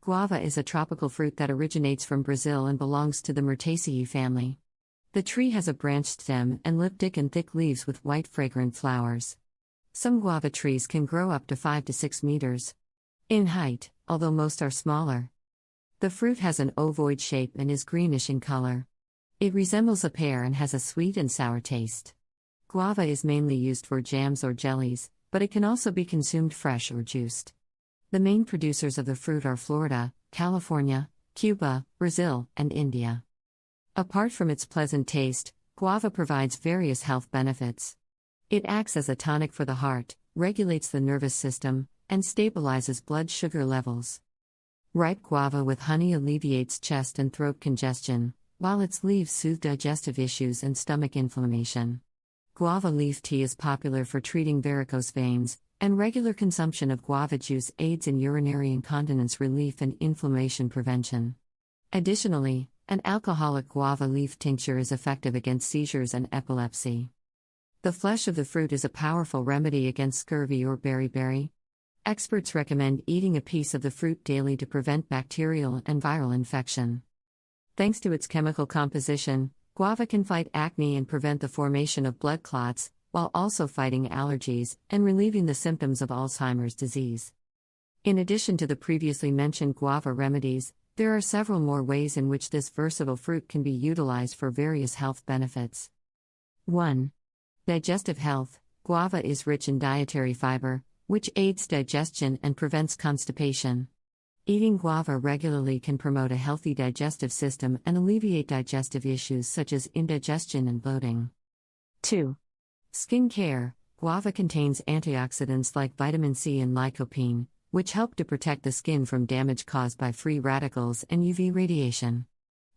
Guava is a tropical fruit that originates from Brazil and belongs to the Myrtaceae family. The tree has a branched stem and elliptic and thick leaves with white fragrant flowers. Some guava trees can grow up to 5 to 6 meters in height, although most are smaller. The fruit has an ovoid shape and is greenish in color. It resembles a pear and has a sweet and sour taste. Guava is mainly used for jams or jellies, but it can also be consumed fresh or juiced. The main producers of the fruit are Florida, California, Cuba, Brazil, and India. Apart from its pleasant taste, guava provides various health benefits. It acts as a tonic for the heart, regulates the nervous system, and stabilizes blood sugar levels. Ripe guava with honey alleviates chest and throat congestion, while its leaves soothe digestive issues and stomach inflammation. Guava leaf tea is popular for treating varicose veins, and regular consumption of guava juice aids in urinary incontinence relief and inflammation prevention. Additionally, an alcoholic guava leaf tincture is effective against seizures and epilepsy. The flesh of the fruit is a powerful remedy against scurvy or beriberi. Experts recommend eating a piece of the fruit daily to prevent bacterial and viral infection. Thanks to its chemical composition, guava can fight acne and prevent the formation of blood clots, while also fighting allergies and relieving the symptoms of Alzheimer's disease. In addition to the previously mentioned guava remedies, there are several more ways in which this versatile fruit can be utilized for various health benefits. 1. Digestive health. Guava is rich in dietary fiber, which aids digestion and prevents constipation. Eating guava regularly can promote a healthy digestive system and alleviate digestive issues such as indigestion and bloating. 2. Skin care. Guava contains antioxidants like vitamin C and lycopene, which help to protect the skin from damage caused by free radicals and UV radiation.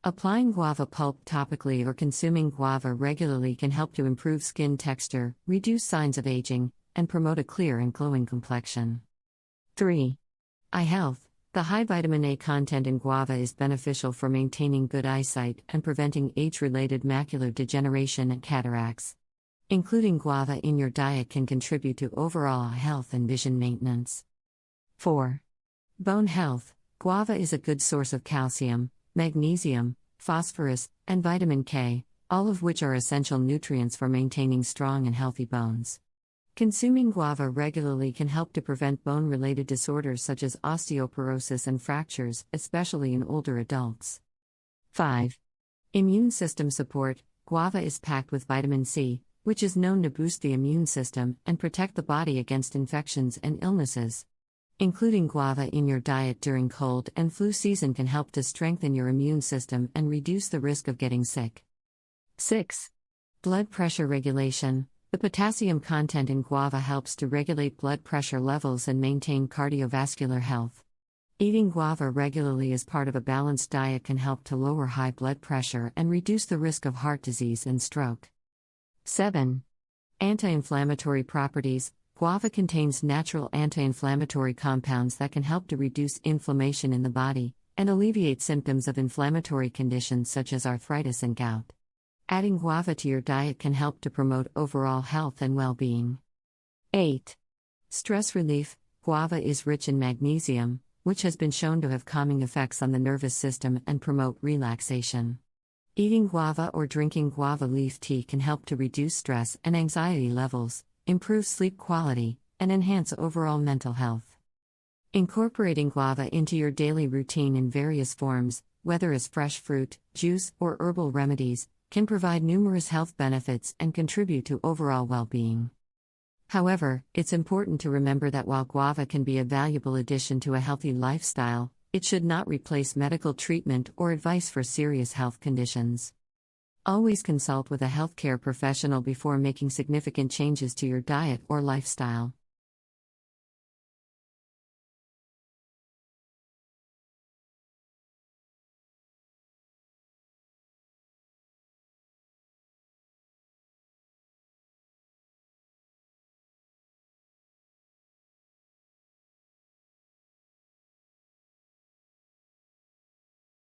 Applying guava pulp topically or consuming guava regularly can help to improve skin texture, reduce signs of aging, and promote a clear and glowing complexion. 3. Eye health. The high vitamin A content in guava is beneficial for maintaining good eyesight and preventing age-related macular degeneration and cataracts. Including guava in your diet can contribute to overall health and vision maintenance. 4. Bone health. Guava is a good source of calcium, magnesium, phosphorus, and vitamin K, all of which are essential nutrients for maintaining strong and healthy bones. Consuming guava regularly can help to prevent bone-related disorders such as osteoporosis and fractures, especially in older adults. 5. Immune system support. Guava is packed with vitamin C, which is known to boost the immune system and protect the body against infections and illnesses. Including guava in your diet during cold and flu season can help to strengthen your immune system and reduce the risk of getting sick. 6. Blood pressure regulation. The potassium content in guava helps to regulate blood pressure levels and maintain cardiovascular health. Eating guava regularly as part of a balanced diet can help to lower high blood pressure and reduce the risk of heart disease and stroke. 7. Anti-inflammatory properties. Guava contains natural anti-inflammatory compounds that can help to reduce inflammation in the body and alleviate symptoms of inflammatory conditions such as arthritis and gout. Adding guava to your diet can help to promote overall health and well-being. 8. Stress relief. Guava is rich in magnesium, which has been shown to have calming effects on the nervous system and promote relaxation. Eating guava or drinking guava leaf tea can help to reduce stress and anxiety levels, improve sleep quality, and enhance overall mental health. Incorporating guava into your daily routine in various forms, whether as fresh fruit, juice, or herbal remedies, can provide numerous health benefits and contribute to overall well-being. However, it's important to remember that while guava can be a valuable addition to a healthy lifestyle, it should not replace medical treatment or advice for serious health conditions. Always consult with a healthcare professional before making significant changes to your diet or lifestyle.